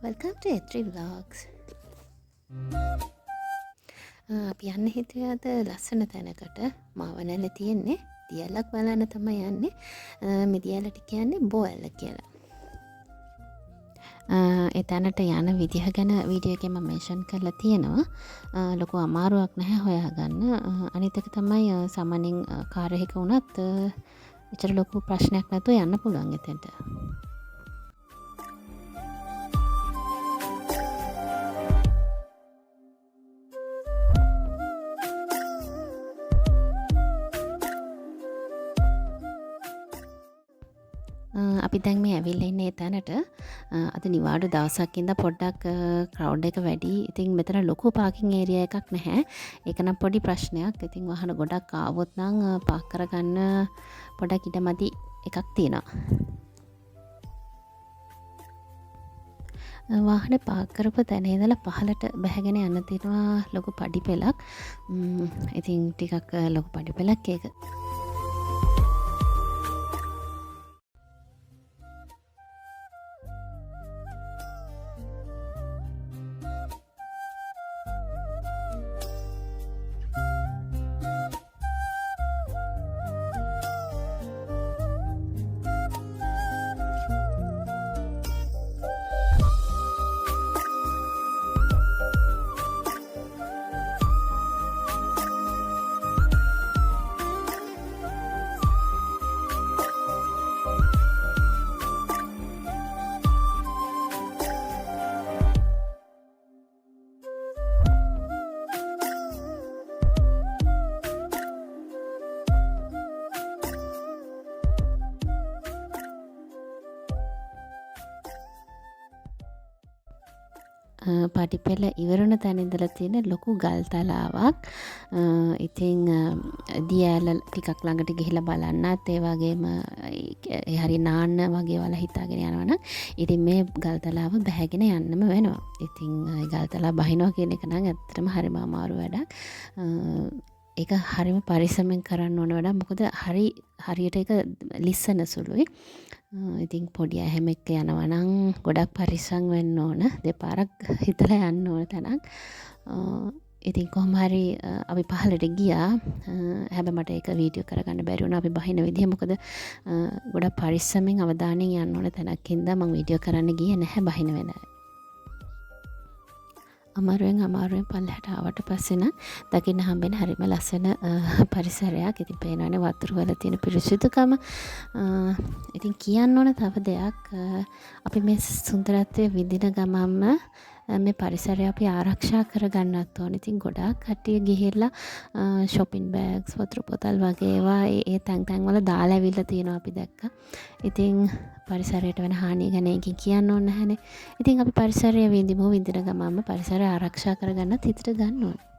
Welcome to A3 Vlogs. අපි යන්න හිතුවේ අද ලස්සන තැනකට. මාවනැල්ල තියෙන්නේ දියැලක් බලන්න තමයි යන්නේ. මේ දියැලට කියන්නේ බෝඇල්ල කියලා. ඒ තැනට යන විදිහ ගැන වීඩියෝ එකේ මම මෙන්ෂන් කරලා තියෙනවා. ලොකු අමාරුවක් නැහැ හොයාගන්න. අනිත් එක තමයි සාමාන්‍යයෙන් කාර් එකක වුණත් එච්චර ලොකු ප්‍රශ්නයක් නැතුව යන්න පුළුවන් එතනට. අපි දැන් මේ ඇවිල්ලා ඉන්නේ ඒ තැනට. අද නිවාඩු දවසක් ඉඳලා පොඩ්ඩක් ක්‍රවුඩ් එක වැඩි. ඉතින් මෙතන ලොකු පාකින් ඒරියා එකක් නැහැ. ඒක නම් පොඩි ප්‍රශ්නයක්. ඉතින් වාහන ගොඩක් ආවොත් නම් පාක් කරගන්න පොඩක් ඉඩමදි එකක් තියෙනවා. වාහනේ පාක් කරපු තැන ඉඳලා පහලට බැහැගෙන යන්න තියෙනවා ලොකු පඩි පෙළක්. ඉතින් ටිකක් ලොකු පඩි පෙළක් ඒක. පඩිපෙළ ඉවරන තැන ඉඳලා තියෙන ලොකු ගල් තලාවක්. ඉතින් දියැල ටිකක් ළඟට ගිහිල්ලා බලන්නත් ඒ වගේම හරි නාන්න වගේ වල හිතාගෙන යනවා නම් ඉතින් මේ ගල් තලාව බැහැගෙන යන්නම වෙනවා. ඉතින් ගල් තලාව බහිනවා කියන එක නම් ඇත්තටම හරිම අමාරු වැඩක්. ඒක හරිම පරිස්සමෙන් කරන්න ඕන වැඩක්. මොකද හරියට ඒක ලිස්සන සුළුයි. ඉතින් පොඩි ඇහැම එක්ක යනවා නම් ගොඩක් පරිස්සම් වෙන්න ඕන. දෙපාරක් හිතලා යන්න ඕන තැනක්. ඉතින් කොහොම හරි අපි පහලට ගියා. හැබැයි මට ඒක වීඩියෝ කරගන්න බැරි වුණා අපි බහින විදිහ. මොකද ගොඩක් පරිස්සමෙන් අවධානයෙන් යන්න ඕන තැනක් හින්දා මම වීඩියෝ කරන්න ගියේ නැහැ බහින වෙලාවේ. අමාරුවෙන් පල්ලෙහාට ආවට පස්සේ නම් දකින්න හම්බෙන හරිම ලස්සන පරිසරයක්. ඉතින් පේනවනේ වතුර වල තියෙන පිරිසිදුකම. ඉතින් කියන්න ඕන තව දෙයක්. අපි මේ සුන්දරත්වය විඳින ගමන්ම මේ පරිසරය අපි ආරක්ෂා කරගන්නත් ඕනේ. ඉතින් ගොඩාක් කට්ටිය ගිහිල්ලා shopping bags, වතුර බෝතල් වගේ ඒවා ඒ තැන් වල දාලා ඇවිල්ලා තියෙනවා අපි දැක්කා. ඉතින් පරිසරයට වෙන හානිය ගැන එකකින් කියන්න ඕන නැහැනේ. ඉතින් අපි පරිසරය විඳින ගමන්ම පරිසරය ආරක්ෂා කරගන්නත් හිතට ගන්න ඕනේ.